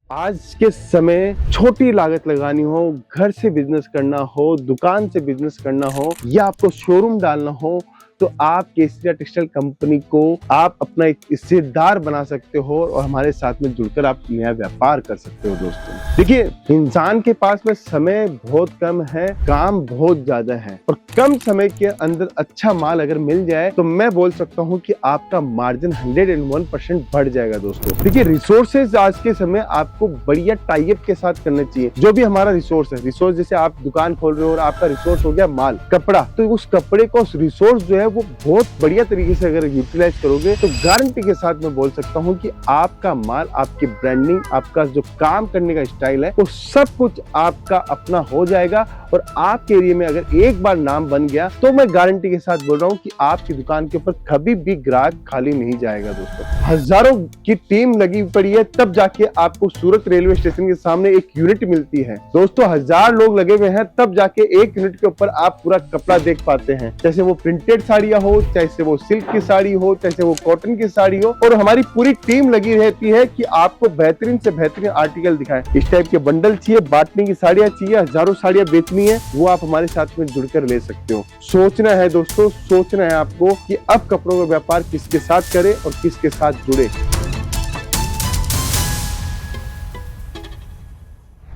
आज के समय छोटी लागत लगानी हो, घर से बिजनेस करना हो, दुकान से बिजनेस करना हो या आपको शोरूम डालना हो तो आप केसरिया टेक्सटाइल कंपनी को आप अपना एक हिस्सेदार बना सकते हो और हमारे साथ में जुड़कर आप नया व्यापार कर सकते हो। दोस्तों देखिए, इंसान के पास में समय बहुत कम है, काम बहुत ज्यादा है और कम समय के अंदर अच्छा माल अगर मिल जाए तो मैं बोल सकता हूं कि आपका मार्जिन 101% बढ़ जाएगा। दोस्तों देखिए, रिसोर्सेज आज के समय आपको बढ़िया टाई अप के साथ करने चाहिए। जो भी हमारा रिसोर्स है, रिसोर्स जैसे आप दुकान खोल रहे हो और आपका रिसोर्स हो गया माल, कपड़ा, तो उस कपड़े को रिसोर्स जो है वो बहुत बढ़िया तरीके से अगर यूटिलाइज करोगे तो गारंटी के साथ मैं बोल सकता हूं कि आपका माल, आपकी ब्रांडिंग, आपका जो काम करने का स्टाइल है वो सब कुछ आपका अपना हो जाएगा और आपके एरिया में अगर एक बार नाम बन गया तो मैं गारंटी के साथ बोल रहा हूं कि आपकी दुकान के ऊपर कभी भी ग्राहक खाली नहीं जाएगा। दोस्तों हजारों की टीम लगी पड़ी है, तब जाके आपको सूरत रेलवे स्टेशन के सामने एक यूनिट मिलती है। दोस्तों 1000 लोग लगे हुए हैं, तब जाके एक यूनिट के ऊपर आप पूरा कपड़ा देख पाते हैं, जैसे वो प्रिंटेड साड़ियां हो, चाहे वो सिल्क की साड़ी हो, चाहे वो कॉटन की साड़ी हो, और हमारी पूरी टीम लगी रहती है कि आपको बेहतरीन से बेहतरीन आर्टिकल दिखाएं। इस टाइप के बंडल चाहिए, बांटने की साड़ियां चाहिए, हजारों साड़ियां बेचनी है, वो आप हमारे साथ में जुड़कर ले सकते हो। सोचना है दोस्तों, सोचना है आपको कि अब कपड़ों का व्यापार किसके साथ करें और किसके साथ जुड़े।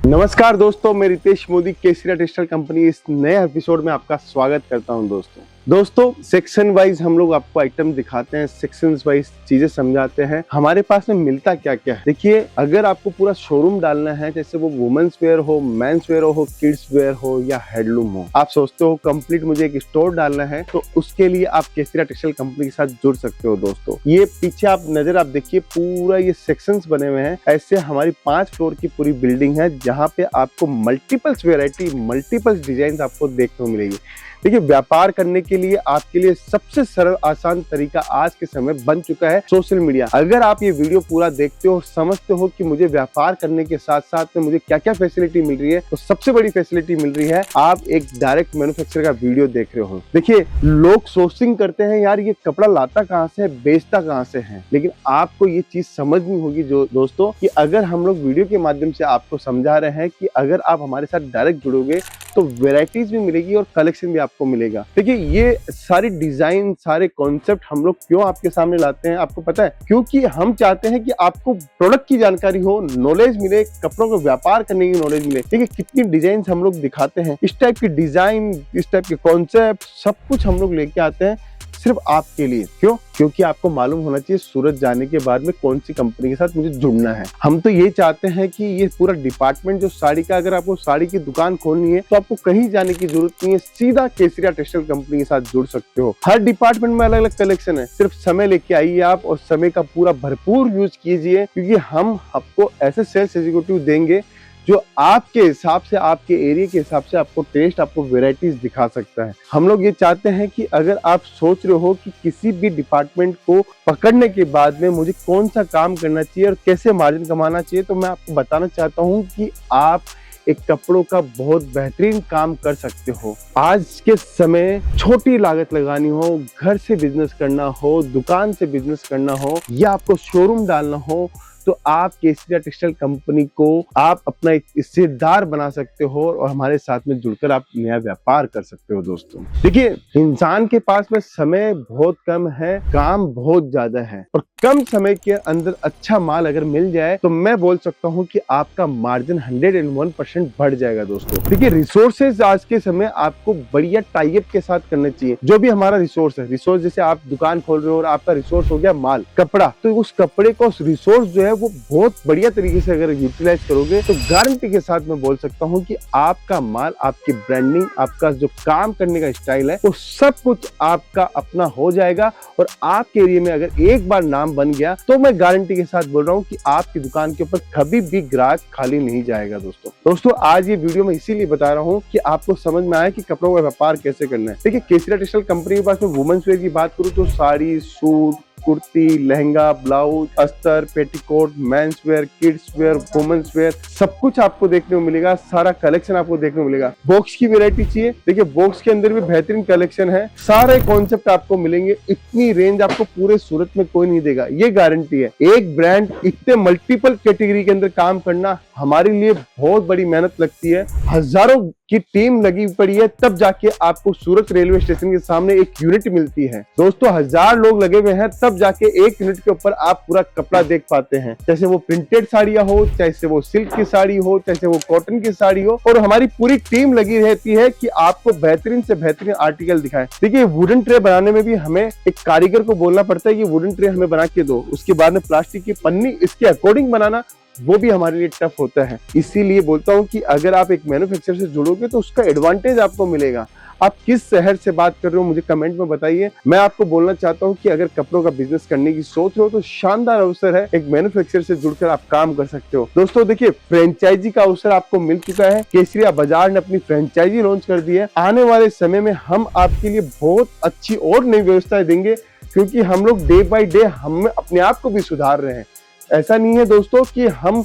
नमस्कार दोस्तों, मैं रितेश मोदी केसरिया टेक्सटाइल कंपनी इस नए एपिसोड में आपका स्वागत करता हूं। दोस्तों सेक्शन वाइज हम लोग आपको आइटम दिखाते हैं, सेक्शन वाइज चीजें समझाते हैं हमारे पास में मिलता क्या क्या है। देखिए, अगर आपको पूरा शोरूम डालना है, जैसे वो वुमेन्स वेयर हो, मेंस वेयर हो, किड्स वेयर हो या हैंडलूम हो, आप सोचते हो कंप्लीट मुझे एक स्टोर डालना है, तो उसके लिए आप केसरिया टेक्सटाइल कंपनी के साथ जुड़ सकते हो। दोस्तों ये पीछे आप नजर आप देखिए, पूरा ये सेक्शंस बने हुए हैं। ऐसे हमारी 5 फ्लोर की पूरी बिल्डिंग है जहाँ पे आपको मल्टीपल्स वेराइटी, मल्टीपल्स डिजाइन आपको देखने को मिलेगी। देखिए, व्यापार करने के लिए आपके लिए सबसे सरल आसान तरीका आज के समय बन चुका है सोशल मीडिया। अगर आप ये वीडियो पूरा देखते हो, समझते हो कि मुझे व्यापार करने के साथ साथ में मुझे क्या क्या फैसिलिटी मिल रही है, तो सबसे बड़ी फैसिलिटी मिल रही है, आप एक डायरेक्ट मैन्युफैक्चरर का वीडियो देख रहे हो। देखिए, लोग सोर्सिंग करते हैं, यार ये कपड़ा लाता कहाँ से है, बेचता कहाँ से है, लेकिन आपको ये चीज समझनी होगी जो दोस्तों कि अगर हम लोग वीडियो के माध्यम से आपको समझा रहे हैं कि अगर आप हमारे साथ डायरेक्ट जुड़ोगे तो वेराइटीज भी मिलेगी और कलेक्शन भी आपको मिलेगा। देखिए, ये सारी डिजाइन, सारे कॉन्सेप्ट हम लोग क्यों आपके सामने लाते हैं, आपको पता है? क्योंकि हम चाहते हैं कि आपको प्रोडक्ट की जानकारी हो, नॉलेज मिले, कपड़ों को व्यापार करने की नॉलेज मिले। देखिए, कितनी डिजाइन हम लोग दिखाते हैं, इस टाइप की डिजाइन, इस टाइप के कॉन्सेप्ट, सब कुछ हम लोग लेके आते हैं सिर्फ आपके लिए। क्यों? क्योंकि आपको मालूम होना चाहिए सूरत जाने के बाद में कौन सी कंपनी के साथ मुझे जुड़ना है। हम तो ये चाहते हैं कि ये पूरा डिपार्टमेंट जो साड़ी का, अगर आपको साड़ी की दुकान खोलनी है तो आपको कहीं जाने की जरूरत नहीं है, सीधा केसरिया टेक्सटाइल कंपनी के साथ जुड़ सकते हो। हर डिपार्टमेंट में अलग अलग कलेक्शन है, सिर्फ समय लेके आइए आप और समय का पूरा भरपूर यूज कीजिए, क्योंकि हम आपको ऐसे सेल्स एग्जीक्यूटिव देंगे जो आपके हिसाब से, आपके एरिया के हिसाब से आपको टेस्ट, आपको वेराइटीज दिखा सकता है। हम लोग ये चाहते हैं कि अगर आप सोच रहे हो कि किसी भी डिपार्टमेंट को पकड़ने के बाद में मुझे कौन सा काम करना चाहिए और कैसे मार्जिन कमाना चाहिए, तो मैं आपको बताना चाहता हूँ कि आप एक कपड़ों का बहुत बेहतरीन काम कर सकते हो। आज के समय छोटी लागत लगानी हो, घर से बिजनेस करना हो, दुकान से बिजनेस करना हो या आपको शोरूम डालना हो, तो आप केसरिया टेक्सटाइल कंपनी को आप अपना एक हिस्सेदार बना सकते हो और हमारे साथ में जुड़कर आप नया व्यापार कर सकते हो। दोस्तों देखिए, इंसान के पास में समय बहुत कम है, काम बहुत ज्यादा है और कम समय के अंदर अच्छा माल अगर मिल जाए तो मैं बोल सकता हूं कि आपका मार्जिन 101% बढ़ जाएगा। दोस्तों देखिए, रिसोर्सेज आज के समय आपको बढ़िया टाई अप के साथ करने चाहिए। जो भी हमारा रिसोर्स है, रिसोर्स जैसे आप दुकान खोल रहे हो और आपका रिसोर्स हो गया माल, कपड़ा, तो उस कपड़े को रिसोर्स जो है वो बहुत बढ़िया तरीके से अगर यूटिलाइज करोगे तो गारंटी के साथ मैं बोल सकता हूं कि आपका माल, आपकी ब्रांडिंग, आपका जो काम करने का स्टाइल है वो सब कुछ आपका अपना हो जाएगा और आपके एरिया में अगर एक बार नाम बन गया तो मैं गारंटी के साथ बोल रहा हूं कि आपकी दुकान के ऊपर कभी भी ग्राहक खाली नहीं जाएगा। दोस्तों आज ये वीडियो मैं इसीलिए बता रहा हूं कि आपको समझ में आया कि कपड़ों का व्यापार कैसे करना है। देखिए, केसरिया टेक्सटाइल कंपनी के पास में वुमेन्स वेयर की बात करूं तो साड़ी, सूट, कुर्ती, लहंगा, ब्लाउज, अस्तर, petticoat, men's wear, kids wear, women's wear, सब कुछ आपको देखने को मिलेगा। सारा कलेक्शन आपको देखने को मिलेगा। बॉक्स की वैरायटी चाहिए, देखिए बॉक्स के अंदर भी बेहतरीन कलेक्शन है। सारे कॉन्सेप्ट आपको मिलेंगे। इतनी रेंज आपको पूरे सूरत में कोई नहीं देगा, ये गारंटी है। एक ब्रांड इतने मल्टीपल कैटेगरी के अंदर काम करना हमारे लिए बहुत बड़ी मेहनत लगती है। हजारों की टीम लगी पड़ी है, तब जाके आपको सूरत रेलवे स्टेशन के सामने एक यूनिट मिलती है। दोस्तों 1000 लोग लगे हुए हैं, तब जाके एक यूनिट के ऊपर आप पूरा कपड़ा देख पाते हैं। जैसे वो प्रिंटेड साड़ियां हो, चाहे वो सिल्क की साड़ी हो, चाहे वो कॉटन की साड़ी हो, और हमारी पूरी टीम लगी रहती है कि आपको बेहतरीन से बेहतरीन आर्टिकल दिखाएं। देखिए वुडन ट्रे बनाने में भी हमें एक कारीगर को बोलना पड़ता है कि वुडन ट्रे हमें बना के दो, उसके बाद में प्लास्टिक की पन्नी इसके अकॉर्डिंग बनाना, वो भी हमारे लिए टफ होता है। इसीलिए बोलता हूं कि अगर आप एक मैन्युफैक्चरर से जुड़ोगे तो उसका एडवांटेज आपको मिलेगा। आप किस शहर से बात कर रहे हो मुझे कमेंट में बताइए। मैं आपको बोलना चाहता हूं कि अगर कपड़ों का बिजनेस करने की सोच रहे हो तो शानदार अवसर है, एक मैन्युफैक्चरर से जुड़कर आप काम कर सकते हो। दोस्तों देखिए फ्रेंचाइजी का अवसर आपको मिल चुका है। केसरिया बाजार ने अपनी फ्रेंचाइजी लॉन्च कर दी है। आने वाले समय में हम आपके लिए बहुत अच्छी और नई व्यवस्थाएं देंगे, क्योंकि हम लोग डे बाय डे हम अपने आप को भी सुधार रहे हैं। ऐसा नहीं है दोस्तों कि हम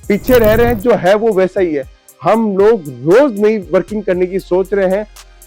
पीछे रह रहे हैं, जो है वो वैसा ही है। हम लोग रोज नई वर्किंग करने की सोच रहे हैं,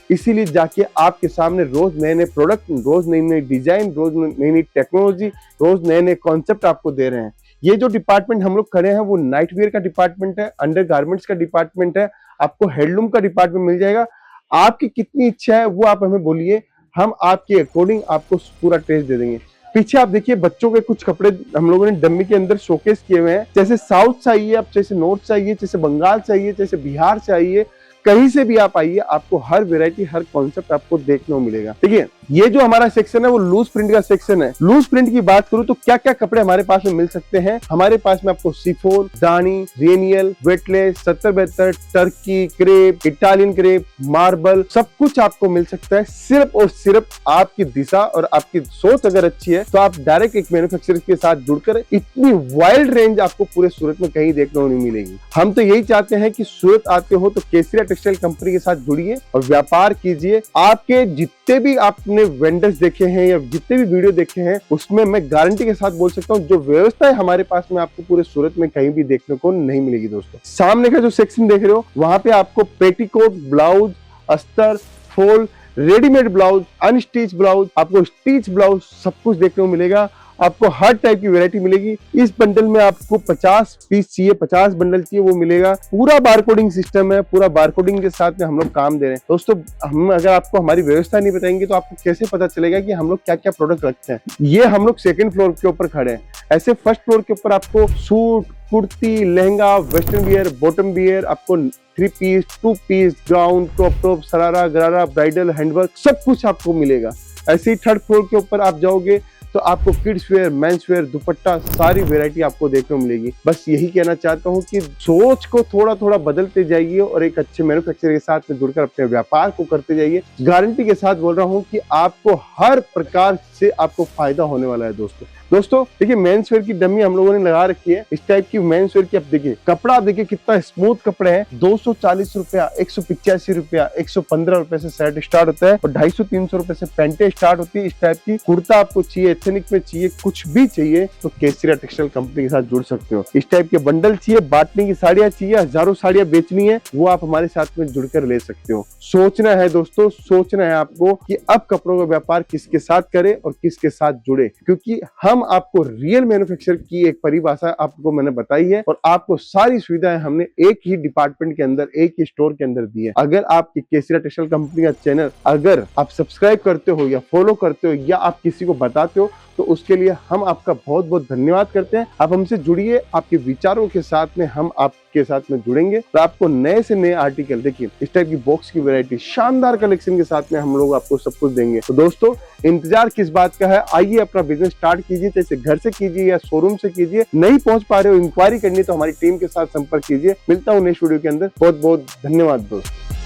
इसीलिए जाके आपके सामने रोज नए नए प्रोडक्ट, रोज नई नई डिजाइन, रोज नई नई टेक्नोलॉजी, रोज नए नए कॉन्सेप्ट आपको दे रहे हैं। ये जो डिपार्टमेंट हम लोग खड़े हैं वो नाइट वेयर का डिपार्टमेंट है, अंडर गारमेंट्स का डिपार्टमेंट है, आपको हैंडलूम का डिपार्टमेंट मिल जाएगा। आपकी कितनी इच्छा है वो आप हमें बोलिए, हम आपके अकॉर्डिंग आपको पूरा टेस्ट दे देंगे। पीछे आप देखिए बच्चों के कुछ कपड़े हम लोगों ने डम्मी के अंदर शोकेस किए हुए हैं। जैसे साउथ चाहिए, आप जैसे नॉर्थ चाहिए, जैसे बंगाल चाहिए, जैसे बिहार चाहिए, कहीं से भी आप आइए, आपको हर वैरायटी, हर कॉन्सेप्ट आपको देखने को मिलेगा। देखिए ये जो हमारा सेक्शन है वो लूज प्रिंट का सेक्शन है। लूज प्रिंट की बात करूं तो क्या क्या कपड़े हमारे पास में मिल सकते हैं। हमारे पास में आपको शिफॉन, दानी, रेनियल, weightless, 70-72, Turkey crepe, Italian crepe, marble, सब कुछ आपको मिल सकता है। सिर्फ और सिर्फ आपकी दिशा और आपकी सोच अगर अच्छी है तो आप डायरेक्ट एक मैन्युफैक्चरर के साथ जुड़कर इतनी वाइल्ड रेंज आपको पूरे सूरत में कहीं देखने को नहीं मिलेगी। हम तो यही चाहते हैं कि सूरत आते हो तो केसरिया टेक्सटाइल कंपनी के साथ जुड़िए और व्यापार कीजिए। आपके जितने भी आपने वेंडर्स देखे हैं या जितने भी वीडियो देखे हैं, उसमें मैं गारंटी के साथ बोल सकता हूं जो व्यवस्था है हमारे पास में आपको पूरे सूरत में कहीं भी देखने को नहीं मिलेगी। दोस्तों सामने का जो सेक्शन देख रहे हो वहां पे आपको पेटीकोट, ब्लाउज, अस्तर, fall, readymade blouse, unstitch blouse, आपको स्टिच ब्लाउज, सब कुछ देखने को मिलेगा। आपको हर टाइप की वैरायटी मिलेगी। इस बंडल में आपको 50 पीस चाहिए, 50 बंडल चाहिए, वो मिलेगा। पूरा बारकोडिंग सिस्टम है, पूरा बारकोडिंग के साथ में हम लोग काम दे रहे हैं। दोस्तों हम अगर आपको हमारी व्यवस्था नहीं बताएंगे तो आपको कैसे पता चलेगा कि हम लोग क्या क्या प्रोडक्ट रखते हैं। ये हम लोग सेकेंड फ्लोर के ऊपर खड़े हैं। ऐसे फर्स्ट फ्लोर के ऊपर आपको suit, kurti, lehenga, western wear, bottom wear, आपको 3 piece, 2 piece, gown, crop top, sharara, gharara, bridal, handwork, सब कुछ आपको मिलेगा। ऐसे ही थर्ड फ्लोर के ऊपर आप जाओगे तो आपको किड्स वेयर, मेंस वेयर, दुपट्टा, सारी वैरायटी आपको देखने को मिलेगी। बस यही कहना चाहता हूँ कि सोच को थोड़ा थोड़ा बदलते जाइए और एक अच्छे मैन्युफैक्चरर के साथ में जुड़कर अपने व्यापार को करते जाइए। गारंटी के साथ बोल रहा हूँ कि आपको हर प्रकार से आपको फायदा होने वाला है। दोस्तों देखिए मेंस वेयर की डमी हम लोगों ने लगा रखी है। इस टाइप की मेंस वेयर की आप देखिए कपड़ा, देखिए कितना स्मूथ कपड़े हैं। 240 रुपया, 185 रुपया, 115 रुपए से शर्ट स्टार्ट होता है और 250-300 रुपए से पैंटे स्टार्ट होती है। इस टाइप की कुर्ता आपको चाहिए, एथनिक में चाहिए, कुछ भी चाहिए तो केसरिया टेक्सटाइल कंपनी के साथ जुड़ सकते हो। इस टाइप के बंडल चाहिए, बांटने की साड़ियां चाहिए, हजारों साड़ियां बेचनी है, वो आप हमारे साथ में जुड़कर ले सकते हो। सोचना है दोस्तों, सोचना है आपको कि अब कपड़ों का व्यापार किसके साथ करे और किसके साथ जुड़े, क्योंकि हम आपको रियल मैन्युफैक्चरर की एक परिभाषा आपको मैंने बताई है और आपको सारी सुविधाएं हमने एक ही डिपार्टमेंट के अंदर, एक ही स्टोर के अंदर दी है। अगर आप केसरिया टेक्सटाइल कंपनी का चैनल अगर आप सब्सक्राइब करते हो या फॉलो करते हो या आप किसी को बताते हो तो उसके लिए हम आपका बहुत बहुत धन्यवाद करते हैं। आप हमसे जुड़िए, आपके विचारों के साथ में हम आपके साथ में जुड़ेंगे और आपको नए से नए आर्टिकल, देखिए इस टाइप की बॉक्स की वैरायटी, शानदार कलेक्शन के साथ में हम लोग आपको सब कुछ देंगे। तो दोस्तों इंतजार किस बात का है, आइए अपना बिजनेस स्टार्ट कीजिए, जैसे घर से कीजिए या शोरूम से कीजिए। नहीं पहुंच पा रहे हो, इंक्वायरी करनी तो हमारी टीम के साथ संपर्क कीजिए। मिलता हूँ नेक्स्ट वीडियो के अंदर। बहुत बहुत धन्यवाद दोस्तों।